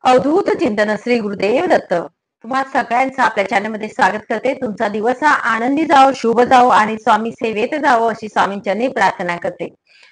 अवधूत चिंतन श्री गुरुदेव दत्त. तुम्हा सगळ्यांचं आपल्या चॅनलमध्ये स्वागत करते. तुमचा दिवस हा आनंदी जावो, शुभ जावो आणि स्वामी सेवेत जावो अशी स्वामींचरणी प्रार्थना करते.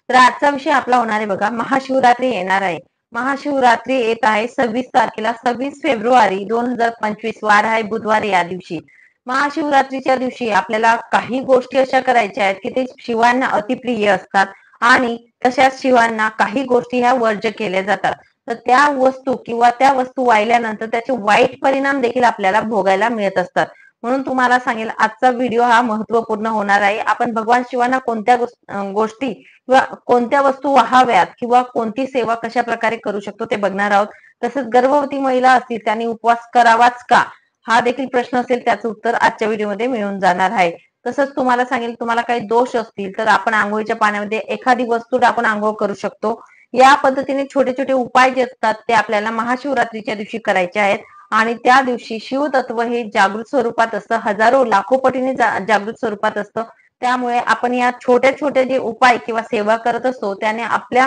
तर आजचा विषय आपला होणार आहे बघा, महाशिवरात्री येणार आहे. महाशिवरात्री येत आहे 26 तारखेला, 26 फेब्रुवारी 2025 वार आहे बुधवार. या दिवशी महाशिवरात्रीच्या दिवशी आपल्याला काही गोष्टी अशा करायच्या आहेत की ते शिवांना अतिप्रिय असतात आणि तशाच शिवांना काही गोष्टी ह्या वर्ज्य केल्या जातात. तर त्या वस्तू किंवा त्या वस्तू वाहिल्यानंतर त्याचे वाईट परिणाम देखील आपल्याला भोगायला मिळत असतात. म्हणून तुम्हाला सांगेल आजचा व्हिडिओ हा महत्वपूर्ण होणार आहे. आपण भगवान शिवांना कोणत्या गोष्टी किंवा कोणत्या वस्तू वाहाव्यात किंवा कोणती सेवा कशा प्रकारे करू शकतो ते बघणार आहोत. तसंच गर्भवती महिला असतील त्यांनी उपवास करावाच का, हा देखील प्रश्न असेल, त्याचं उत्तर आजच्या व्हिडिओमध्ये मिळून जाणार आहे. तसंच तुम्हाला सांगेल तुम्हाला काही दोष असतील तर आपण आंघोळीच्या पाण्यामध्ये एखादी वस्तू टाकून आंघोळ करू शकतो. या पद्धतीने छोटे छोटे उपाय जे असतात ते आपल्याला महाशिवरात्रीच्या दिवशी करायचे आहेत. आणि त्या दिवशी शिवतत्व हे जागृत स्वरूपात असतं, हजारो लाखो पटीने जागृत स्वरूपात असतं. त्यामुळे आपण या छोट्या छोट्या जे उपाय किंवा सेवा करत असतो त्याने आपल्या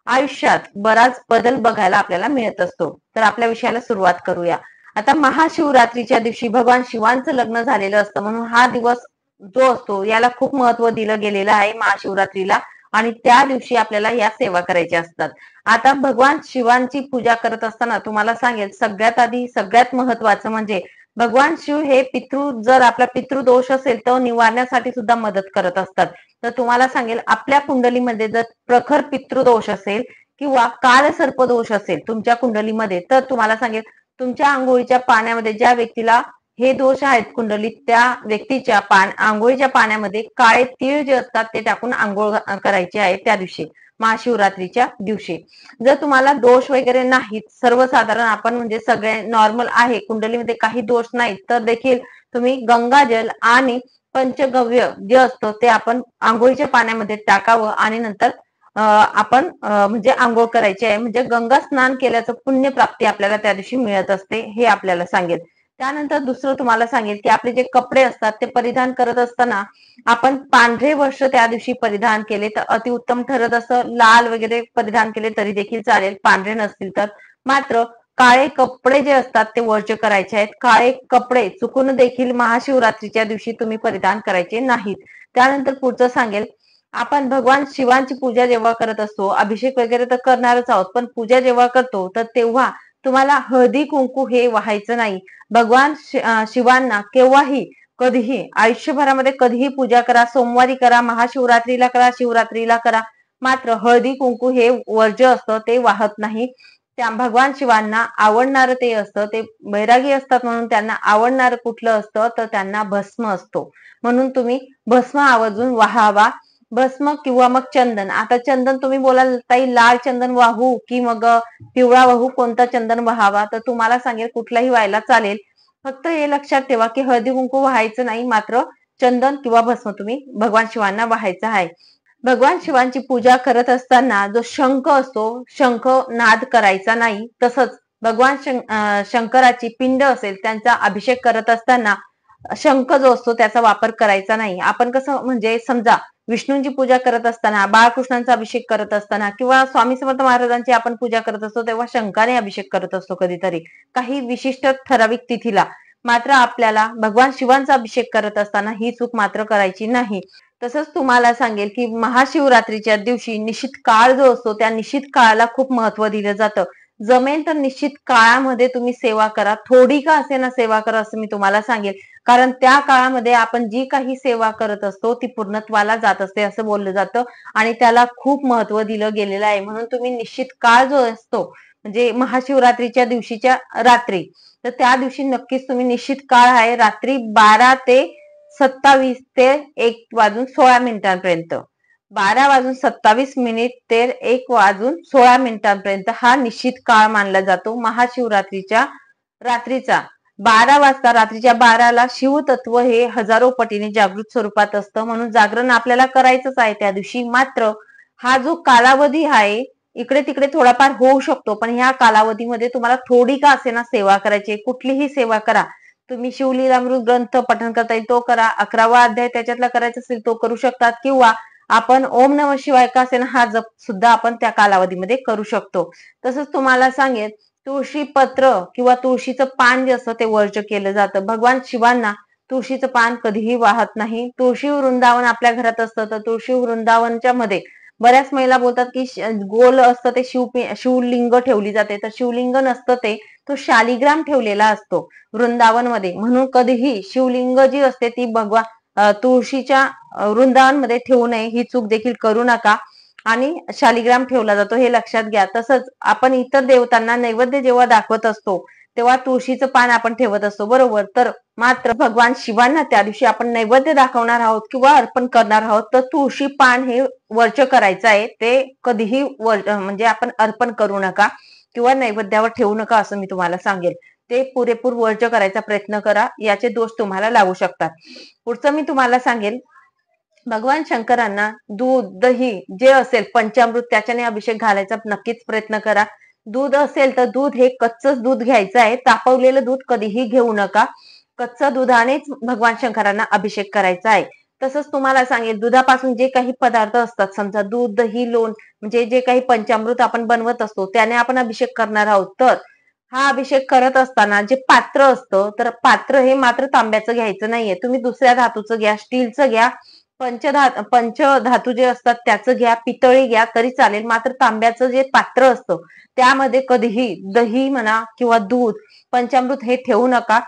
आयुष्यात बराच बदल बघायला आपल्याला मिळत असतो. तर आपल्या विषयाला सुरुवात करूया. आता महाशिवरात्रीच्या दिवशी भगवान शिवांचं लग्न झालेलं असतं, म्हणून हा दिवस जो असतो याला खूप महत्व दिलं गेलेलं आहे महाशिवरात्रीला. आणि त्या दिवशी आपल्याला या सेवा करायच्या असतात. आता भगवान शिवांची पूजा करत असताना तुम्हाला सांगेल सगळ्यात आधी सगळ्यात महत्वाचं म्हणजे भगवान शिव हे जर आपला पितृदोष असेल तर निवारण्यासाठी सुद्धा मदत करत असतात. तर तुम्हाला सांगेल आपल्या कुंडलीमध्ये जर प्रखर पितृदोष असेल किंवा कालसर्प दोष असेल तुमच्या कुंडलीमध्ये, तर तुम्हाला सांगेल तुमच्या आंघोळीच्या पाण्यामध्ये ज्या व्यक्तीला हे दोष आहेत कुंडलीत, त्या व्यक्तीच्या आंघोळीच्या पाण्यामध्ये काळे तीळ जे असतात ते टाकून आंघोळ करायची आहे त्या दिवशी, महाशिवरात्रीच्या दिवशी. जर तुम्हाला दोष वगैरे नाहीत, सर्वसाधारण आपण म्हणजे सगळे नॉर्मल आहे, कुंडलीमध्ये काही दोष नाहीत, तर देखील तुम्ही गंगाजल आणि पंचगव्य जे असतं ते आपण आंघोळीच्या पाण्यामध्ये टाकावं आणि नंतर आपण म्हणजे आंघोळ करायची आहे. म्हणजे गंगा स्नान केल्याचं पुण्य प्राप्ती आपल्याला त्या दिवशी मिळत असते, हे आपल्याला सांगेल. त्यानंतर दुसरं तुम्हाला सांगेल की आपले जे कपडे असतात ते परिधान करत असताना आपण पांढरे वस्त्र त्या दिवशी परिधान केले तर अतिउत्तम ठरत असतं. लाल वगैरे परिधान केले तरी देखील चालेल, पांढरे नसतील तर. मात्र काळे कपडे जे असतात ते वर्ज्य करायचे आहेत. काळे कपडे चुकून देखील महाशिवरात्रीच्या दिवशी तुम्ही परिधान करायचे नाहीत. त्यानंतर पुढचं सांगेल, आपण भगवान शिवांची पूजा जेव्हा करत असतो, अभिषेक वगैरे तर करणारच आहोत, पण पूजा जेव्हा करतो तर तेव्हा तुम्हाला हळदी कुंकू हे वाहायचं नाही. भगवान शिवांना केव्हाही कधीही आयुष्यभरामध्ये कधीही पूजा करा, सोमवारी करा, महाशिवरात्रीला करा, शिवरात्रीला करा, मात्र हळदी कुंकू हे वर्ज्य असतं, ते वाहत नाही. त्या भगवान शिवांना आवडणारं ते असतं, ते बैरागी असतात म्हणून त्यांना आवडणारं कुठलं असतं तर त्यांना भस्म असतो. म्हणून तुम्ही भस्म आवर्जून वाहावा. भस्म किंवा मग चंदन. आता चंदन तुम्ही बोलाल ताई लाल चंदन वाहू की मग पिवळा वाहू, कोणता चंदन वाहावा, तर तुम्हाला सांगेल कुठलाही व्हायला चालेल. फक्त हे लक्षात ठेवा की हळदी कुंकू वाहायचं नाही, मात्र चंदन किंवा भस्म तुम्ही भगवान शिवांना वाहायचं आहे. भगवान शिवांची पूजा करत असताना जो शंख असतो, शंख नाद करायचा नाही. तसंच भगवान शंकराची पिंड असेल त्यांचा अभिषेक करत असताना शंख जो असतो त्याचा वापर करायचा नाही. आपण कसं म्हणजे समजा विष्णूंची पूजा करत असताना, बाळकृष्णांचा अभिषेक करत असताना किंवा स्वामी समर्थ महाराजांची आपण पूजा करत असतो तेव्हा शंखाने अभिषेक करत असतो कधीतरी काही विशिष्ट ठराविक तिथीला. मात्र आपल्याला भगवान शिवांचा अभिषेक करत असताना ही चूक मात्र करायची नाही. तसंच तुम्हाला सांगेल की महाशिवरात्रीच्या दिवशी निश्चित काळ जो असतो त्या निश्चित काळाला खूप महत्व दिलं जातं. जमेल तर निश्चित काळामध्ये तुम्ही सेवा करा, थोडी का असेना सेवा करा असं मी तुम्हाला सांगेल. कारण त्या काळामध्ये आपण जी काही सेवा करत असतो ती पूर्णत्वाला जात असते असं बोललं जातं आणि त्याला खूप महत्व दिलं गेलेलं आहे. म्हणून तुम्ही निश्चित काळ जो असतो म्हणजे महाशिवरात्रीच्या दिवशीच्या रात्री, तर त्या दिवशी नक्कीच तुम्ही निश्चित काळ आहे रात्री 12 ते 27 ते 1 वाजून 16 मिनिटांपर्यंत, 12 वाजून 27 मिनिट ते 1 वाजून 16 मिनिटांपर्यंत हा निश्चित काळ मानला जातो महाशिवरात्रीच्या रात्रीचा. 12 वाजता रात्रीच्या 12ला शिवतत्व हे हजारो पटीने जागृत स्वरूपात असतं, म्हणून जागरण आपल्याला करायचंच आहे त्या दिवशी. मात्र हा जो कालावधी आहे इकडे तिकडे थोडाफार होऊ शकतो, पण ह्या कालावधीमध्ये तुम्हाला थोडी का असेना सेवा करायची. कुठलीही सेवा करा तुम्ही, शिवलीलामृत ग्रंथ पठण करता येईल तो करा, 11वा अध्याय त्याच्यातला करायचा असेल तो करू शकतात, किंवा आपण ओम नमः शिवाय का असेना हा जप सुद्धा आपण त्या कालावधीमध्ये करू शकतो. तसंच तुम्हाला सांगेल तुळशी पत्र किंवा तुळशीचं पान जे असतं ते वर्ज्य केलं जातं. भगवान शिवांना तुळशीचं पान कधीही वाहत नाही. तुळशी वृंदावन आपल्या घरात असतं, तर तुळशी वृंदावनच्या मध्ये बऱ्याच महिला बोलतात की गोल असतं ते शिवलिंग ठेवली जाते, तर शिवलिंग नसतं ते, तो शालिग्राम ठेवलेला असतो वृंदावनमध्ये. म्हणून कधीही शिवलिंग जी असते ती तुळशीच्या वृंदावनमध्ये ठेवू नये, ही चूक देखील करू नका. आणि शालिग्राम ठेवला जातो हे लक्षात घ्या. तसंच आपण इतर देवतांना नैवेद्य जेव्हा दाखवत असतो तेव्हा तुळशीचं पान आपण ठेवत असतो, बरोबर. तर मात्र भगवान शिवांना त्या दिवशी आपण नैवेद्य दाखवणार आहोत किंवा अर्पण करणार आहोत, तर तुळशी पान हे वर्ज्य करायचं आहे. ते कधीही म्हणजे आपण अर्पण करू नका किंवा नैवेद्यावर ठेवू नका, असं मी तुम्हाला सांगेल. ते पुरेपूर वर्ज्य करायचा प्रयत्न करा, याचे दोष तुम्हाला लागू शकतात. पुढचं मी तुम्हाला सांगेल, भगवान शंकरांना दूध, दही जे असेल पंचामृत त्याच्याने अभिषेक घालायचा नक्कीच प्रयत्न करा. दूध असेल तर दूध हे कच्चच दूध घ्यायचं आहे, तापवलेलं दूध कधीही घेऊ नका. कच्च दुधानेच भगवान शंकरांना अभिषेक करायचा आहे. तसंच तुम्हाला सांगेल, दुधापासून जे काही पदार्थ असतात, समजा दूध, दही, लोण, म्हणजे जे काही पंचामृत आपण बनवत असतो त्याने आपण अभिषेक करणार आहोत, तर हा अभिषेक करत असताना जे पात्र असतं, तर पात्र हे मात्र तांब्याचं घ्यायचं नाहीये. तुम्ही दुसऱ्या धातूचं घ्या, स्टीलचं घ्या, पंचधातू जे असतात त्याचं घ्या, पितळी घ्या तरी चालेल. मात्र तांब्याचं जे पात्र असतं त्यामध्ये कधीही दही म्हणा किंवा दूध, पंचामृत हे ठेवू नका.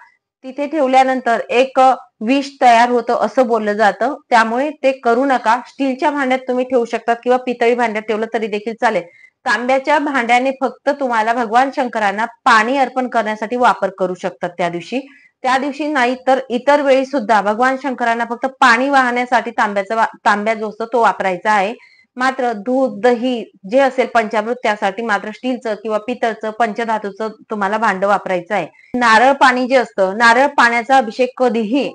तिथे ठेवल्यानंतर एक विष तयार होतं असं बोललं जातं, त्यामुळे ते करू नका. स्टीलच्या भांड्यात तुम्ही ठेवू शकतात किंवा पितळी भांड्यात ठेवलं तरी देखील चालेल. तांब्याच्या भांड्याने फक्त तुम्हाला भगवान शंकरांना पाणी अर्पण करण्यासाठी वापर करू शकतात त्या दिवशी. त्या दिवशी नाही तर इतर वेळी सुद्धा भगवान शंकरांना फक्त पाणी वाहण्यासाठी तांब्या जो असतो तो वापरायचा आहे. मात्र दूध, दही जे असेल पंचामृत त्यासाठी मात्र स्टीलचं किंवा पितळचं, पंचधातूचं तुम्हाला भांड वापरायचं आहे. नारळ पाणी जे असतं, नारळ पाण्याचा अभिषेक कधीही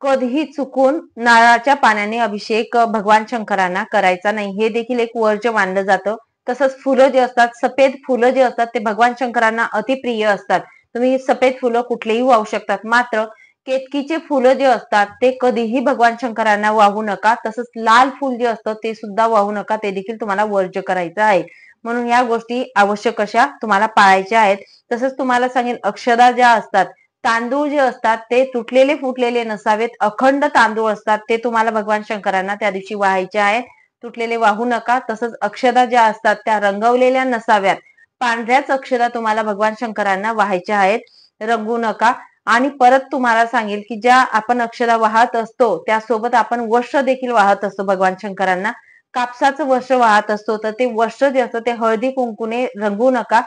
कधीही चुकून नारळाच्या पाण्याने अभिषेक भगवान शंकरांना करायचा नाही, हे देखील एक वर्ज्य मानलं जातं. तसंच फुलं जे असतात, सफेद फुलं जे असतात ते भगवान शंकरांना अतिप्रिय असतात. तुम्ही सफेद फुलं कुठलेही वाहू शकतात. मात्र केतकीचे फुलं जे असतात ते कधीही भगवान शंकरांना वाहू नका. तसंच लाल फुल जे असतं ते सुद्धा वाहू नका, ते देखील तुम्हाला वर्ज्य करायचं आहे. म्हणून या गोष्टी आवश्यक अशा तुम्हाला पाळायच्या आहेत. तसंच तुम्हाला सांगेन, अक्षदा ज्या असतात, तांदूळ जे असतात ते तुटलेले फुटलेले नसावेत, अखंड तांदूळ असतात, ते तुम्हाला भगवान शंकरांना त्या दिवशी वाहायचे आहेत. तुटलेले वाहू नका. तसंच अक्षदा ज्या असतात त्या रंगवलेल्या नसाव्यात, पांढऱ्याच अक्षदा तुम्हाला भगवान शंकरांना वाहायच्या आहेत, रंगू नका. आणि परत तुम्हाला सांगेल की ज्या आपण अक्षदा वाहत असतो त्यासोबत आपण वस्त्र देखील वाहत असतो भगवान शंकरांना. कापसाचं वस्त्र वाहत असतो, तर ते वस्त्र जे असतं ते हळदी कुंकूने रंगू नका.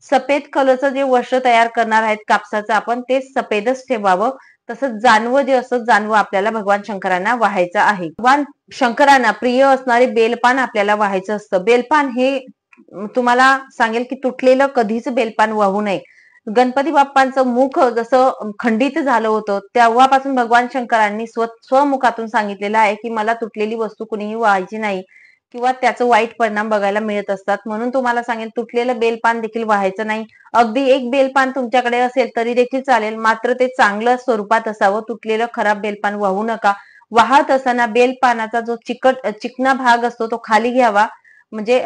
सफेद कलरचं जे वस्त्र तयार करणार आहेत कापसाचं आपण, ते सफेदच ठेवावं. तसंच जानवं जे असतं, जानवं आपल्याला भगवान शंकरांना वाहायचं आहे. भगवान शंकरांना प्रिय असणारे बेलपान आपल्याला वाहायचं असतं. बेलपान हे तुम्हाला सांगेल की तुटलेलं कधीच बेलपान वाहू नये. गणपती बाप्पांचं मुख जसं खंडित झालं होतं तेव्हापासून भगवान शंकरांनी स्वमुखातून सांगितलेलं आहे की मला तुटलेली वस्तू कुणीही वाहायची नाही किंवा त्याचं वाईट परिणाम बघायला मिळत असतात. म्हणून तुम्हाला सांगेल, तुटलेलं बेलपान देखील वाहायचं नाही. अगदी एक बेलपान तुमच्याकडे असेल तरी देखील चालेल, मात्र ते चांगलं स्वरूपात असावं. तुटलेलं खराब बेलपान वाहू नका. वाहत असताना बेलपानाचा जो चिकना भाग असतो तो खाली घ्यावा, म्हणजे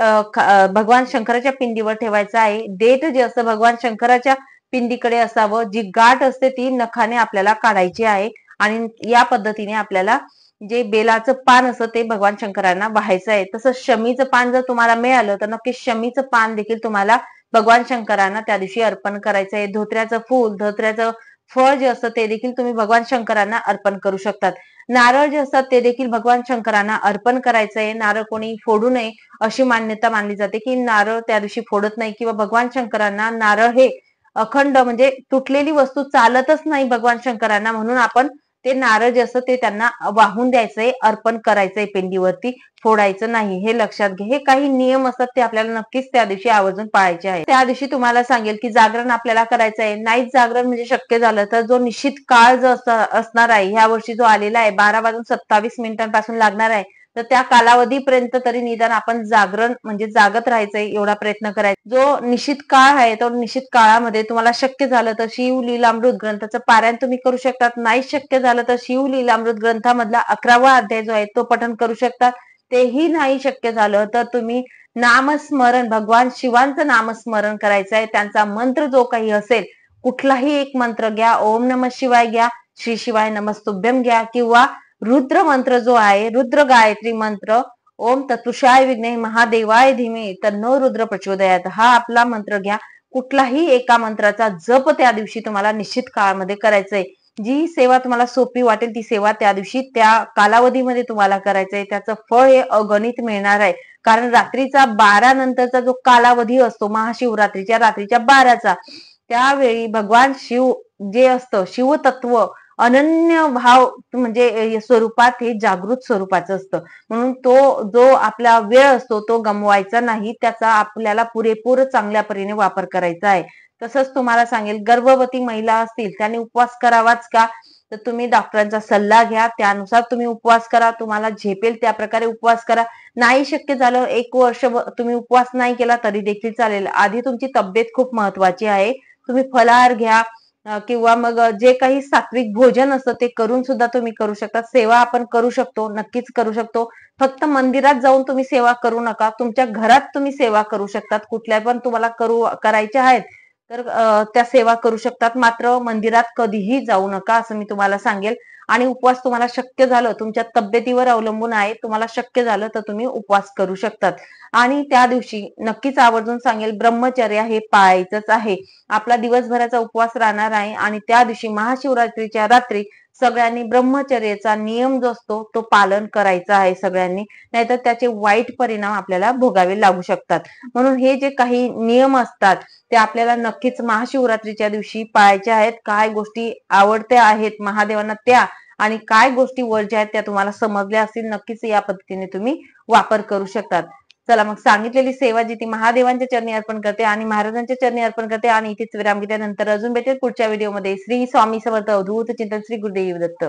भगवान शंकराच्या पिंडीवर ठेवायचा आहे. देठ जे असतं भगवान शंकराच्या पिंडीकडे असावं. जी गाठ असते ती नखाने आपल्याला काढायची आहे आणि या पद्धतीने आपल्याला जे बेलाचं पान असतं ते भगवान शंकरांना वाहायचं आहे. तसंच शमीचं पान जर तुम्हाला मिळालं तर नक्की शमीचं पान देखील तुम्हाला भगवान शंकरांना त्या दिवशी अर्पण करायचं आहे. धोत्र्याचं फूल, धोत्र्याचं फळ जे असतं ते देखील तुम्ही भगवान शंकरांना अर्पण करू शकतात. नारळ जे असतात ते देखील भगवान शंकरांना अर्पण करायचं आहे. नारळ कोणी फोडू नये अशी मान्यता मानली जाते की नारळ त्या दिवशी फोडत नाही किंवा भगवान शंकरांना नारळ हे अखंड, म्हणजे तुटलेली वस्तू चालतच नाही भगवान शंकरांना, म्हणून आपण ते नारळ जे असतं ते त्यांना वाहून द्यायचंय, अर्पण करायचंय पिंडीवरती, फोडायचं नाही. हे लक्षात घे. हे काही नियम असतात ते आपल्याला नक्कीच त्या दिवशी आवर्जून पाळायचे आहे. त्या दिवशी तुम्हाला सांगेल की जागरण आपल्याला करायचं आहे. नाईट जागरण म्हणजे शक्य झालं तर जो निश्चित काळ जो असणार आहे, ह्या वर्षी जो आलेला आहे 12:27 लागणार आहे, तर त्या कालावधीपर्यंत तरी निदान आपण जागरण म्हणजे जागत राहायचंय, एवढा प्रयत्न करायचा. जो निश्चित काळ आहे तो निश्चित काळामध्ये तुम्हाला शक्य झालं तर शिवलीलामृत ग्रंथाचं पारायण तुम्ही करू शकतात. नाही शक्य झालं तर शिवलीलामृत ग्रंथामधला 11वा अध्याय जो आहे तो पठण करू शकतात. तेही नाही शक्य झालं तर तुम्ही नामस्मरण, भगवान शिवांचं नामस्मरण करायचं आहे. त्यांचा मंत्र जो काही असेल, कुठलाही एक मंत्र घ्या, ओम नमः शिवाय घ्या, श्री शिवाय नमस्तुभ्यम घ्या, किंवा रुद्र मंत्र जो आहे, रुद्र गायत्री मंत्र, ओम तत्पुरुषाय विद्महे महादेवाय धीमे तन्नो रुद्र प्रचोदयात, हा आपला मंत्र घ्या. कुठलाही एका मंत्राचा जप त्या दिवशी तुम्हाला निश्चित काळामध्ये करायचंय. जी सेवा तुम्हाला सोपी वाटेल ती सेवा त्या दिवशी त्या कालावधीमध्ये तुम्हाला करायचंय. त्याचं फळ हे अगणित मिळणार आहे. कारण रात्रीचा 12 नंतरचा जो कालावधी असतो महाशिवरात्रीच्या रात्रीच्या 12चा, त्यावेळी भगवान शिव जे असतं, शिवतत्व अनन्य भाव म्हणजे स्वरूपात हे जागृत स्वरूपाचं असतं. म्हणून तो जो आपला वेळ असतो तो गमवायचा नाही, त्याचा आपल्याला पुरेपूर चांगल्या परीने वापर करायचा आहे. तसंच तुम्हाला सांगेल, गर्भवती महिला असतील त्यांनी उपवास करावाच का, तर तुम्ही डॉक्टरांचा सल्ला घ्या, त्यानुसार तुम्ही उपवास करा. तुम्हाला झेपेल त्या प्रकारे उपवास करा. नाही शक्य झालं, 1 वर्ष तुम्ही उपवास नाही केला तरी देखील चालेल. आधी तुमची तब्येत खूप महत्वाची आहे. तुम्ही फलाहार घ्या, किंवा मग जे काही सात्विक भोजन असतं ते करून सुद्धा तुम्ही करू शकता. सेवा आपण करू शकतो, नक्कीच करू शकतो. फक्त मंदिरात जाऊन तुम्ही सेवा करू नका, तुमच्या घरात तुम्ही सेवा करू शकतात. कुठल्या पण तुम्हाला करायच्या आहेत तर त्या सेवा करू शकतात. मात्र मंदिरात कधीही जाऊ नका असं मी तुम्हाला सांगेल. आणि उपवास तुम्हाला शक्य झालं, तुमच्या तब्येतीवर अवलंबून आहे, तुम्हाला शक्य झालं तर तुम्ही उपवास करू शकतात. आणि त्या दिवशी नक्कीच आवर्जून सांगेल, ब्रह्मचर्य हे पाळायचंच आहे. आपला दिवसभराचा उपवास राहणार आहे आणि त्या दिवशी महाशिवरात्रीच्या रात्री सगळ्यांनी ब्रह्मचर्याचा नियम जो असतो तो पालन करायचा आहे सगळ्यांनी, नाहीतर त्याचे वाईट परिणाम आपल्याला भोगावे लागू शकतात. म्हणून हे जे काही नियम असतात ते आपल्याला नक्कीच महाशिवरात्रीच्या दिवशी पाळायचे आहेत. काय गोष्टी आवडत्या आहेत महादेवांना त्या, आणि काय गोष्टी वर्ज्य आहेत त्या तुम्हाला समजल्या असतील, नक्कीच या पद्धतीने तुम्ही वापर करू शकतात. चला मग, सांगितलेली सेवा जी ती महादेवांच्या चरणी अर्पण करते आणि महाराजांच्या चरणी अर्पण करते. आणि इथेच विराम घेते. नंतर अजून भेटेल पुढच्या व्हिडिओमध्ये. श्री स्वामी समर्थ. अवधूत चिंतन. श्री गुरुदेव दत्त.